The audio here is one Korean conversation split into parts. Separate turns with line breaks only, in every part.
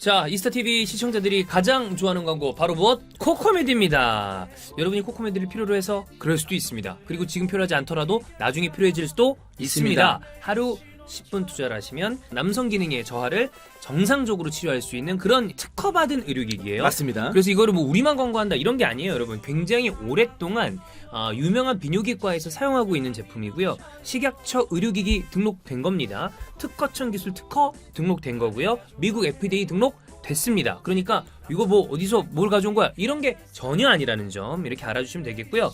자, 이스타TV 시청자들이 가장 좋아하는 광고 바로 무엇? 코코메디입니다. 여러분이 코코메디를 필요로 해서 그럴 수도 있습니다. 그리고 지금 필요하지 않더라도 나중에 필요해질 수도 있습니다. 하루 10분 투자를 하시면 남성 기능의 저하를 정상적으로 치료할 수 있는 그런 특허받은 의료기기예요.
맞습니다.
그래서 이거를 뭐 우리만 광고한다 이런 게 아니에요, 여러분. 굉장히 오랫동안 유명한 비뇨기과에서 사용하고 있는 제품이고요. 식약처 의료기기 등록된 겁니다. 특허청 기술 특허 등록된 거고요. 미국 FDA 등록됐습니다. 그러니까 이거 뭐 어디서 뭘 가져온 거야? 이런 게 전혀 아니라는 점 이렇게 알아주시면 되겠고요.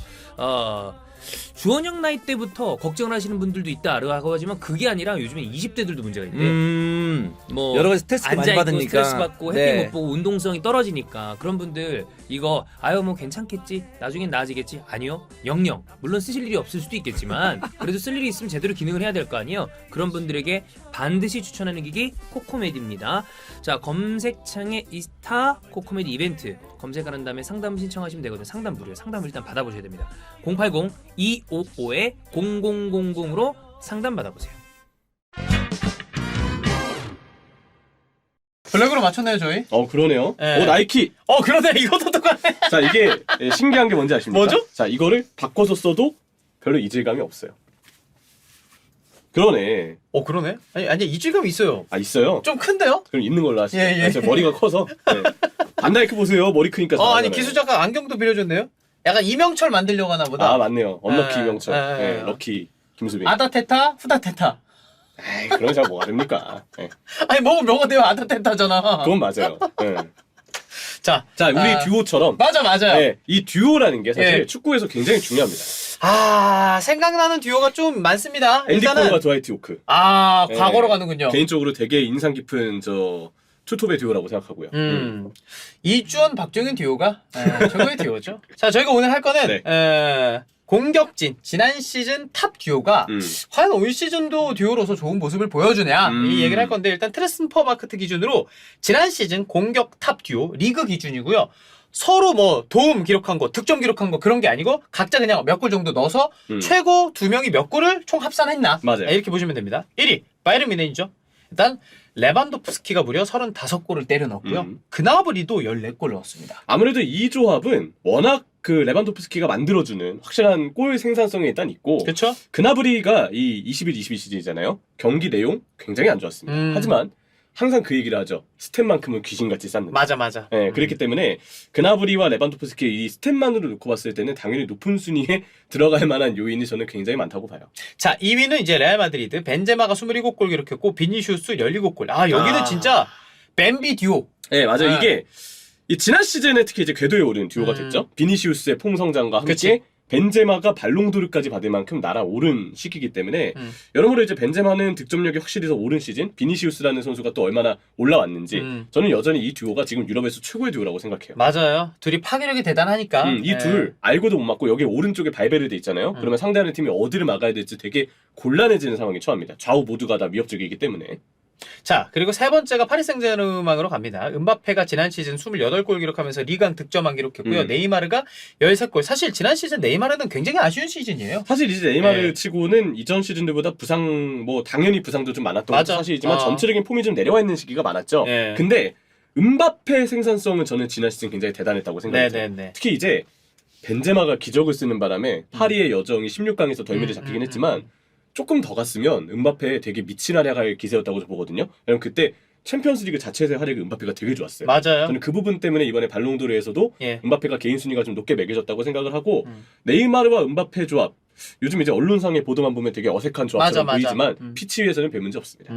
주원영 나이 때부터 걱정을 하시는 분들도 있다라고 하지만 그게 아니라 요즘에 20대들도 문제가 있대. 뭐
여러 가지 스트레스 많이
앉아있고
받으니까
스트레스 받고
네.
햇빛 못 보고 운동성이 떨어지니까 그런 분들 이거 아유 뭐 괜찮겠지 나중엔 나아지겠지 아니요 영영 물론 쓰실 일이 없을 수도 있겠지만 그래도 쓸 일이 있으면 제대로 기능을 해야 될 거 아니에요. 그런 분들에게 반드시 추천하는 기기 코코메디입니다. 자, 검색창에 이스타 코코메디 이벤트 검색하는 다음에 상담 신청하시면 되거든요. 상담 무료예요. 상담을 일단 받아보셔야 됩니다. 080-255-0000으로 상담 받아보세요.
블랙으로 맞췄나요 저희?
그러네요.
네.
나이키.
그러네. 이것도 똑같네.
자, 이게 신기한 게 뭔지 아십니까?
뭐죠?
자, 이거를 바꿔서 써도 별로 이질감이 없어요. 그러네.
그러네. 아니 이질감이 있어요.
아, 있어요?
좀 큰데요?
그럼 있는 걸로 하시죠.
예.
제 머리가 커서. 네. 반나이키 보세요. 머리 크니까
아니
잘하잖아요.
기수 작가 안경도 빌려줬네요. 약간 이명철 만들려고 하나 보다.
아, 맞네요. 언럭키
예,
이명철.
예,
네,
예.
럭키 김수빈.
아다테타, 후다테타.
에이, 그런 잘 뭐가 됩니까? 네.
아니 뭐가 돼요? 아다테타잖아.
그건 맞아요. 네.
자,
우리 듀오처럼.
맞아요.
네, 이 듀오라는 게 사실
예.
축구에서 굉장히 중요합니다.
생각나는 듀오가 좀 많습니다.
앤디
일단은
콜과 드와이트 요크. 네.
과거로 가는군요.
개인적으로 되게 인상 깊은 투톱의 듀오라고 생각하고요.
이주원, 박정현 듀오가 최고의 듀오죠. 자, 저희가 오늘 할 거는
네.
공격진 지난 시즌 탑 듀오가 과연 올 시즌도 듀오로서 좋은 모습을 보여주냐 이 얘기를 할 건데 일단 트랜스퍼마크트 기준으로 지난 시즌 공격 탑 듀오 리그 기준이고요. 서로 뭐 도움 기록한 거, 득점 기록한 거 그런 게 아니고 각자 그냥 몇 골 정도 넣어서 최고 두 명이 몇 골을 총 합산했나
맞아요.
이렇게 보시면 됩니다. 1위 바이에른 뮌헨이죠. 일단 레반도프스키가 무려 35골을 때려 넣었고요. 그나브리도 14골 넣었습니다.
아무래도 이 조합은 워낙 그 레반도프스키가 만들어주는 확실한 골 생산성이 일단 있고
그렇죠?
그나브리가 이 21-22 시즌이잖아요. 경기 내용 굉장히 안 좋았습니다. 하지만 항상 그 얘기를 하죠. 스탯만큼은 귀신같이 쌓는다.
맞아.
네, 그렇기 때문에 그나브리와 레반도프스키의 이 스탯만으로 놓고 봤을 때는 당연히 높은 순위에 들어갈 만한 요인이 저는 굉장히 많다고 봐요.
자, 2위는 이제 레알 마드리드. 벤제마가 27골 기록했고 비니시우스 17골. 여기는 진짜 뱀비 듀오.
네, 맞아요.
네.
이게 이 지난 시즌에 특히 이제 궤도에 오른 듀오가 됐죠. 비니시우스의 폼 성장과 함께
그치.
벤제마가 발롱도르까지 받을 만큼 날아오른 시기이기 때문에 여러모로 이제 벤제마는 득점력이 확실히 더 오른 시즌, 비니시우스라는 선수가 또 얼마나 올라왔는지 저는 여전히 이 듀오가 지금 유럽에서 최고의 듀오라고 생각해요.
맞아요. 둘이 파괴력이 대단하니까.
이 둘 알고도 못 맞고 여기 오른쪽에 발베르데 있잖아요. 그러면 상대하는 팀이 어디를 막아야 될지 되게 곤란해지는 상황에 처합니다. 좌우 모두가 다 위협적이기 때문에.
자, 그리고 세 번째가 파리 생제르맹으로 갑니다. 음바페가 지난 시즌 28골 기록하면서 리강 득점왕 기록했고요. 네이마르가 13골. 사실 지난 시즌 네이마르는 굉장히 아쉬운 시즌이에요.
사실 이제 네이마르
네.
치고는 이전 시즌들보다 부상 당연히 부상도 좀 많았던 것도 사실이지만 전체적인 폼이 좀 내려와 있는 시기가 많았죠.
네.
근데 음바페 생산성은 저는 지난 시즌 굉장히 대단했다고 생각해요.
네.
특히 이제 벤제마가 기적을 쓰는 바람에 파리의 여정이 16강에서 덜미를 잡히긴 했지만 조금 더 갔으면 음바페에 되게 밑이 나려갈 기세였다고 보거든요. 왜냐면 그때 챔피언스리그 자체에서의 활약이 음바페가 되게 좋았어요.
맞아요.
저는 그 부분 때문에 이번에 발롱도르에서도
예.
음바페가 개인 순위가 좀 높게 매겨졌다고 생각을 하고 네이마르와 음바페 조합 요즘 이제 언론상의 보도만 보면 되게 어색한 조합처럼
맞아.
보이지만 피치 위에서는 별 문제 없습니다.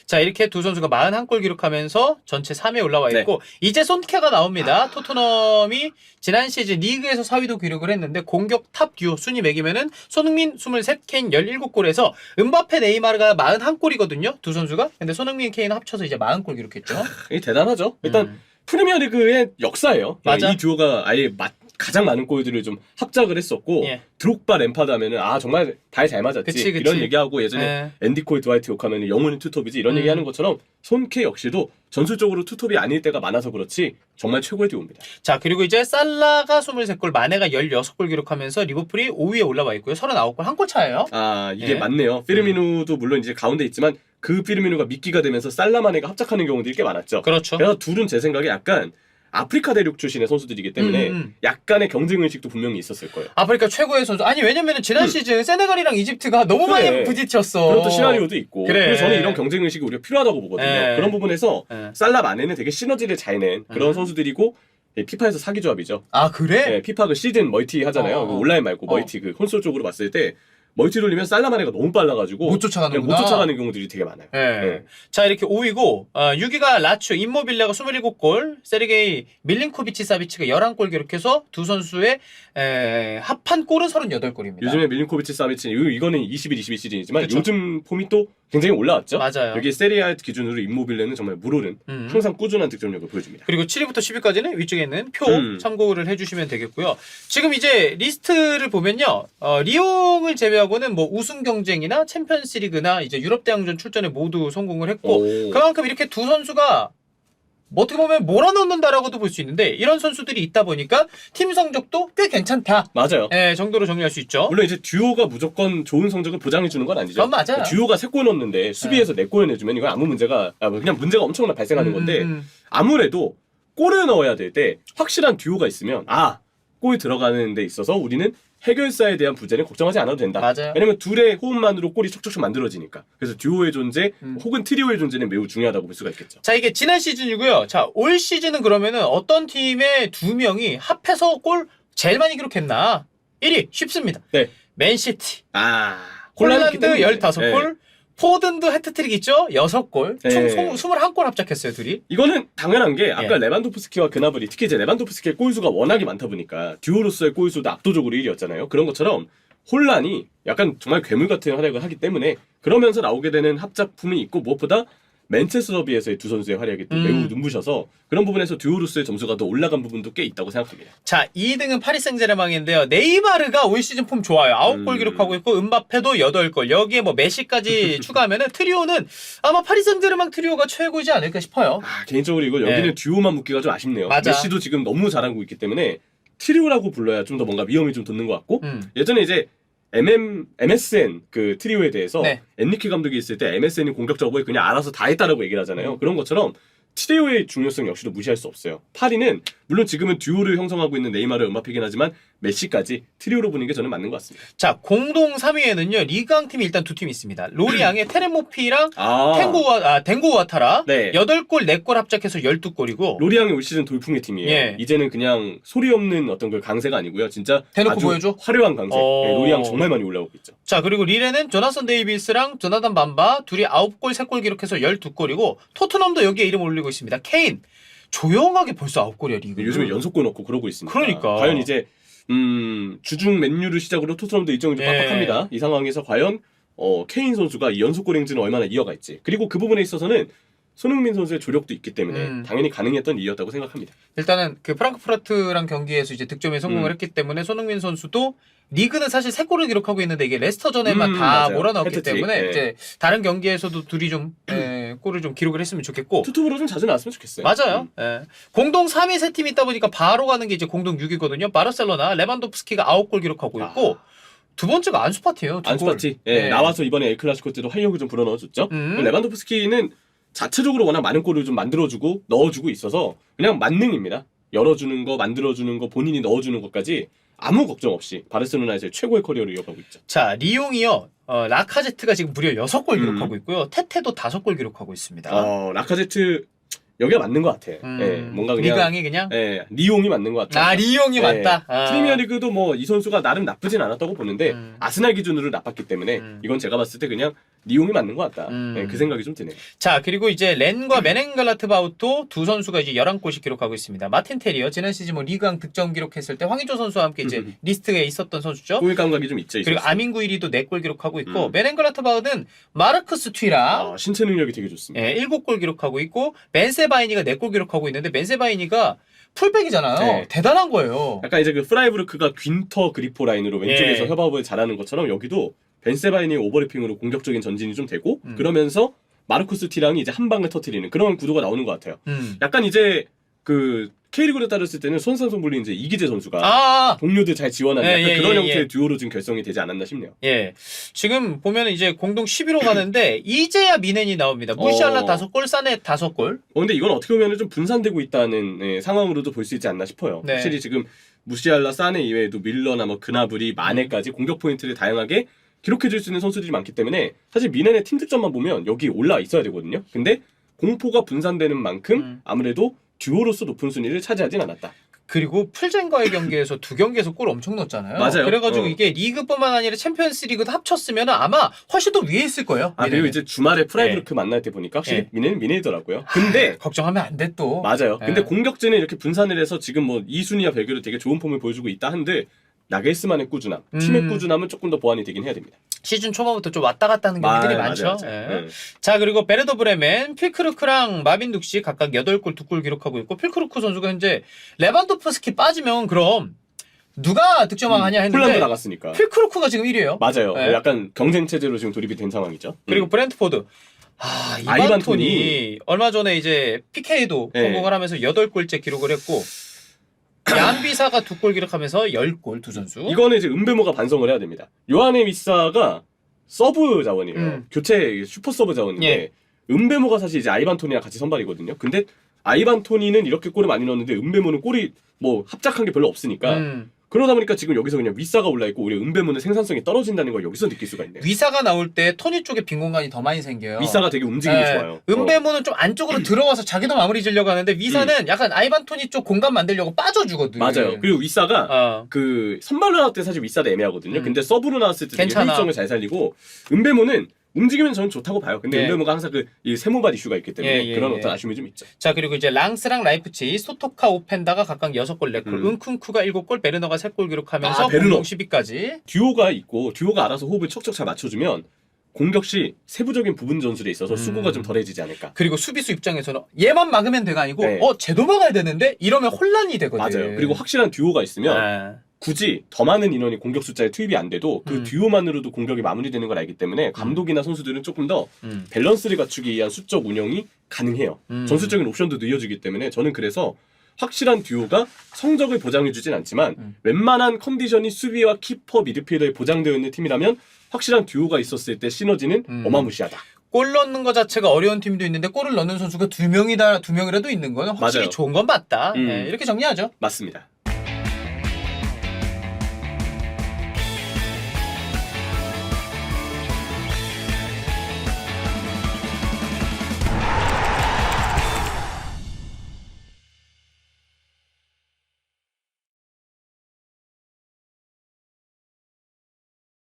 자, 이렇게 두 선수가 41골 기록하면서 전체 3위에 올라와 있고 이제 손케가 나옵니다. 토트넘이 지난 시즌 리그에서 4위도 기록을 했는데 공격 탑 듀오 순위 매기면은 손흥민 23, 케인 17골에서 음바페 네이마르가 41골이거든요. 두 선수가. 근데 손흥민 케인 합쳐서 이제 40골 기록했죠.
이게 대단하죠. 일단 프리미어리그의 역사예요.
맞아.
이 듀오가 아예 가장 많은 골들을 좀 합작을 했었고 드록바 램파드 하면은 정말 다 잘 맞았지
그치.
이런 얘기하고 예전에 앤디 콜 드와이트 욕하면 영혼의 투톱이지 이런 얘기하는 것처럼 손케 역시도 전술적으로 투톱이 아닐 때가 많아서 그렇지 정말 최고의 듀오입니다.
자, 그리고 이제 살라가 23골, 마네가 16골 기록하면서 리버풀이 5위에 올라와 있고요. 39골, 한 골 차예요.
이게 맞네요. 피르미누도 물론 이제 가운데 있지만 그 피르미누가 미끼가 되면서 살라마네가 합작하는 경우들이 꽤 많았죠.
그렇죠.
그래서 둘은 제 생각에 약간 아프리카 대륙 출신의 선수들이기 때문에 약간의 경쟁 의식도 분명히 있었을 거예요.
아프리카 최고의 선수. 아니 왜냐면은 지난 시즌 세네갈이랑 이집트가 너무
그래.
많이 부딪혔어.
그런 또 시나리오도 있고.
그래.
그래서 저는 이런 경쟁 의식이 우리가 필요하다고 보거든요.
네.
그런 부분에서
네.
살라마네는 되게 시너지를 잘 낸 그런 선수들이고 피파에서 사기 조합이죠.
아 그래?
네, 피파 그 시즌 멀티 하잖아요. 그 온라인 말고 멀티 그 콘솔 쪽으로 봤을 때 멀티 돌리면 살라마네가 너무 빨라가지고
못 쫓아가는구나.
못 쫓아가는 경우들이 되게 많아요.
네.
네.
자 이렇게 5위고 6위가 라츠오 임모빌레가 27골, 세르게이 밀린코비치 사비치가 11골 기록해서 두 선수의 합한 골은 38골입니다.
요즘에 밀린코비치 사비치 이거는 21-22 시즌이지만
그쵸.
요즘 폼이 또 굉장히 올라왔죠.
맞아요.
여기 세리아 기준으로 임모빌레는 정말 물오른 항상 꾸준한 득점력을 보여줍니다.
그리고 7위부터 10위까지는 위쪽에 있는 표 참고를 해주시면 되겠고요. 지금 이제 리스트를 보면요, 리옹을 제외하고는 뭐 우승 경쟁이나 챔피언스리그나 이제 유럽 대항전 출전에 모두 성공을 했고
오.
그만큼 이렇게 두 선수가 뭐 어떻게 보면 몰아넣는다라고도 볼 수 있는데 이런 선수들이 있다 보니까 팀 성적도 꽤 괜찮다.
맞아요.
정도로 정리할 수 있죠.
물론 이제 듀오가 무조건 좋은 성적을 보장해 주는 건 아니죠.
그건 맞아요.
듀오가 3골 넣었는데 수비에서 4골 내주면 이건 아무 문제가 그냥 문제가 엄청나 발생하는 건데 아무래도 골을 넣어야 될 때 확실한 듀오가 있으면 골 들어가는 데 있어서 우리는 해결사에 대한 부재는 걱정하지 않아도 된다.
맞아요.
왜냐면 둘의 호흡만으로 골이 척척척 만들어지니까. 그래서 듀오의 존재 혹은 트리오의 존재는 매우 중요하다고 볼 수가 있겠죠.
자 이게 지난 시즌이고요. 자 올 시즌은 그러면은 어떤 팀의 두 명이 합해서 골 제일 많이 기록했나? 1위 쉽습니다.
네.
맨시티.
홀란드
홀란드 15골. 포든도 해트트릭 있죠? 6골.
네.
총 21골 합작했어요, 둘이.
이거는 당연한 게 아까 레반도프스키와 그나브리 특히 이제 레반도프스키의 골수가 워낙에 많다 보니까 듀오로서의 골수도 압도적으로 1위였잖아요. 그런 것처럼 혼란이 약간 정말 괴물 같은 활약을 하기 때문에 그러면서 나오게 되는 합작품이 있고 무엇보다 맨체스터 더비에서의 두 선수의 활약이 또 매우 눈부셔서 그런 부분에서 듀오로서의 점수가 더 올라간 부분도 꽤 있다고 생각합니다.
자, 2등은 파리 생제르맹인데요. 네이마르가 올 시즌 폼 좋아요. 9골 기록하고 있고 음바페도 8골. 여기에 뭐 메시까지 추가하면은 트리오는 아마 파리 생제르맹 트리오가 최고이지 않을까 싶어요.
개인적으로 이거 여기는 듀오만 묻기가 좀 아쉽네요.
맞아.
메시도 지금 너무 잘하고 있기 때문에 트리오라고 불러야 좀 더 뭔가 위험이 좀 돋는 것 같고 예전에 이제 MSN 그 트리오에 대해서 엔리케 감독이 있을 때 MSN이 공격적으로 그냥 알아서 다 했다라고 얘기를 하잖아요. 그런 것처럼 트리오의 중요성 역시도 무시할 수 없어요. 파리는 물론 지금은 듀오를 형성하고 있는 네이마르, 음바페긴 하지만 메시까지 트리오로 보는 게 저는 맞는 것 같습니다.
자, 공동 3위에는요. 리그앙 팀이 일단 두 팀이 있습니다. 로리앙의 테레모피랑 댕고 와타라.
네.
8골, 4골 합작해서 12골이고
로리앙이 올 시즌 돌풍의 팀이에요. 이제는 그냥 소리 없는 어떤 그 강세가 아니고요. 진짜
대놓고
아주
보여줘?
화려한 강세. 로리앙 정말 많이 올라오고 있죠.
자, 그리고 리레는 조나선 데이비스랑 조나단 밤바 둘이 9골, 3골 기록해서 12골이고 토트넘도 여기에 이름 올리고 있습니다. 케인. 조용하게 벌써 9골이야, 리그.
요즘에 연속골 넣고 그러고 있습니다.
그러니까.
과연 이제 주중 맨유를 시작으로 토트넘도 일정이 좀 빡빡합니다. 이 상황에서 과연 케인 선수가 이 연속골 행진을 얼마나 이어갈지. 그리고 그 부분에 있어서는 손흥민 선수의 조력도 있기 때문에 당연히 가능했던 일이었다고 생각합니다.
일단은 그 프랑크푸르트랑 경기에서 이제 득점에 성공을 했기 때문에 손흥민 선수도 리그는 사실 3골을 기록하고 있는데 이게 레스터전에만 다
맞아요.
몰아넣었기
헤트트릭.
때문에 이제 다른 경기에서도 둘이 좀 골을 좀 기록을 했으면 좋겠고
투톱으로 좀 자주 나왔으면 좋겠어요.
맞아요. 공동 3위 세 팀이 있다 보니까 바로 가는 게 이제 공동 6위거든요. 바르셀로나 레반도프스키가 9골 기록하고 있고 두 번째가 안수파티예요.
안수파티. 나와서 이번에 엘클라시코 때도 활력을 좀 불어넣어줬죠. 레반도프스키는 자체적으로 워낙 많은 골을 좀 만들어주고 넣어주고 있어서 그냥 만능입니다. 열어주는 거, 만들어주는 거, 본인이 넣어주는 것까지 아무 걱정 없이 바르셀로나에서 최고의 커리어를 이어가고 있죠.
자, 리옹이요. 라카제트가 지금 무려 6골 기록하고 있고요. 테테도 5골 기록하고 있습니다.
라카제트 여기가 맞는 것 같아. 뭔가 그냥
리그앙이 그냥
리옹이 맞는 것 같아.
리옹이 맞다.
프리미어리그도 뭐 이 선수가 나름 나쁘진 않았다고 보는데 아스날 기준으로 나빴기 때문에 이건 제가 봤을 때 그냥 리옹이 맞는 것 같다. 그 생각이 좀 드네요.
자, 그리고 이제 렌과 메넨갈라트바우토 두 선수가 이제 11골씩 기록하고 있습니다. 마틴 테리어 지난 시즌 뭐 리그앙 득점 기록했을 때 황의조 선수와 함께 이제 리스트에 있었던 선수죠.
골 감각이 좀 있죠.
그리고 아민구이리도 4골 기록하고 있고 메넨갈라트바우트는 마르크스 튀라
신체 능력이 되게 좋습니다.
7골 기록하고 있고 벤세바이니가 4골 기록하고 있는데 벤세바이니가 풀백이잖아요.
네.
대단한 거예요.
약간 이제 그 프라이부르크가 귄터 그리포 라인으로 왼쪽에서 협업을 잘하는 것처럼 여기도 벤세바이니의 오버래핑으로 공격적인 전진이 좀 되고 그러면서 마르쿠스 티랑이 이제 한 방을 터뜨리는 그런 구도가 나오는 것 같아요. 약간 이제 그 K리그로 따졌을 때는 손상송불리 이제 이기재 선수가
아,
동료들 잘 지원하는
예,
약간
예,
그런
예,
형태의
예.
듀오로 지금 결성이 되지 않았나 싶네요.
예. 지금 보면 이제 공동 10위로 가는데 이제야 미넨이 나옵니다. 무시알라 5골, 사네 5골.
근데 이건 어떻게 보면 좀 분산되고 있다는 상황으로도 볼 수 있지 않나 싶어요.
네.
확실히 지금 무시알라, 사네 이외에도 밀러나 뭐 그나브리, 마네까지 공격 포인트를 다양하게 기록해줄 수 있는 선수들이 많기 때문에 사실 미넨의 팀 득점만 보면 여기 올라와 있어야 되거든요. 근데 공포가 분산되는 만큼 아무래도 듀오로서 높은 순위를 차지하진 않았다.
그리고 풀젠과의 경기에서 2경기에서 골 엄청 넣었잖아요.
맞아요.
그래가지고 이게 리그뿐만 아니라 챔피언스 리그도 합쳤으면 아마 훨씬 더 위에 있을 거예요.
그리고
미넨은.
이제 주말에 프라이브르크
네.
만날 때 보니까 확실히
네.
미넨은 미넨이더라고요. 근데
걱정하면 안 돼 또.
맞아요.
네.
근데 공격진은 이렇게 분산을 해서 지금 뭐 2순위와 별개로 되게 좋은 폼을 보여주고 있다 한들 나겔스만의 꾸준함, 팀의 꾸준함은 조금 더 보완이 되긴 해야 됩니다.
시즌 초반부터 좀 왔다 갔다 하는 경기들이 많죠.
맞아요.
예. 자, 그리고 베르더 브레멘, 필크루크랑 마빈 둑시 각각 8골, 2골 기록하고 있고, 필크루크 선수가 현재 레반도프스키 빠지면 그럼 누가 득점왕 하냐
폴란드
했는데
나갔으니까.
필크루크가 지금 1위에요.
맞아요.
네.
약간 경쟁 체제로 지금 돌입이 된 상황이죠.
그리고 브렌트포드. 이반 톤이 얼마 전에 이제 PK도
네.
성공을 하면서 8골째 기록을 했고, 얀비사가 2골 기록하면서 10골 두 선수.
이거는 이제 은베모가 반성을 해야 됩니다. 요하네 위사가 서브 자원이에요. 교체 슈퍼 서브 자원인데
예.
은베모가 사실 이제 아이반 토니랑 같이 선발이거든요. 근데 아이반 토니는 이렇게 골을 많이 넣었는데 은베모는 골이 뭐 합작한 게 별로 없으니까 그러다 보니까 지금 여기서 그냥 위사가 올라있고 우리 은베모는 생산성이 떨어진다는 걸 여기서 느낄 수가 있네요.
위사가 나올 때 토니 쪽에 빈 공간이 더 많이 생겨요.
위사가 되게 움직임이
네.
좋아요.
은배모는 좀 안쪽으로 들어와서 자기도 마무리 지려고 하는데 위사는 약간 아이반 토니 쪽 공간 만들려고 빠져주거든.
맞아요. 그리고 위사가 그 선발로 나올 때 사실 위사도 애매하거든요. 근데 서브로 나왔을 때 되게
괜찮아.
효율성을 잘 살리고 은베모는 움직이면 저는 좋다고 봐요. 근데
예.
은베모가 항상 이 세모발 이슈가 있기 때문에
예,
그런
예.
어떤 아쉬움이 좀 있죠.
자, 그리고 이제 랑스랑 라이프치, 소토카, 오펜다가 각각 6골, 4골, 은쿤쿠가 7골, 베르너가 3골 기록하면서
베르너.
공동 10위까지.
듀오가 있고 듀오가 알아서 호흡을 척척 잘 맞춰주면 공격 시 세부적인 부분 전술에 있어서 수고가 좀 덜해지지 않을까.
그리고 수비수 입장에서는 얘만 막으면 돼가 아니고
네.
쟤도 막아야 되는데 이러면 혼란이 되거든.
맞아요. 그리고 확실한 듀오가 있으면
아.
굳이 더 많은 인원이 공격 숫자에 투입이 안 돼도 그 듀오만으로도 공격이 마무리되는 걸 알기 때문에 감독이나 선수들은 조금 더 밸런스를 갖추기 위한 수적 운영이 가능해요. 전술적인 옵션도 늘려주기 때문에 저는 그래서 확실한 듀오가 성적을 보장해주진 않지만 웬만한 컨디션이 수비와 키퍼 미드필더에 보장되어 있는 팀이라면 확실한 듀오가 있었을 때 시너지는 어마무시하다.
골 넣는 것 자체가 어려운 팀도 있는데 골을 넣는 선수가 2명이라도 있는 건 확실히
맞아요.
좋은 건 맞다.
음.
네, 이렇게 정리하죠.
맞습니다.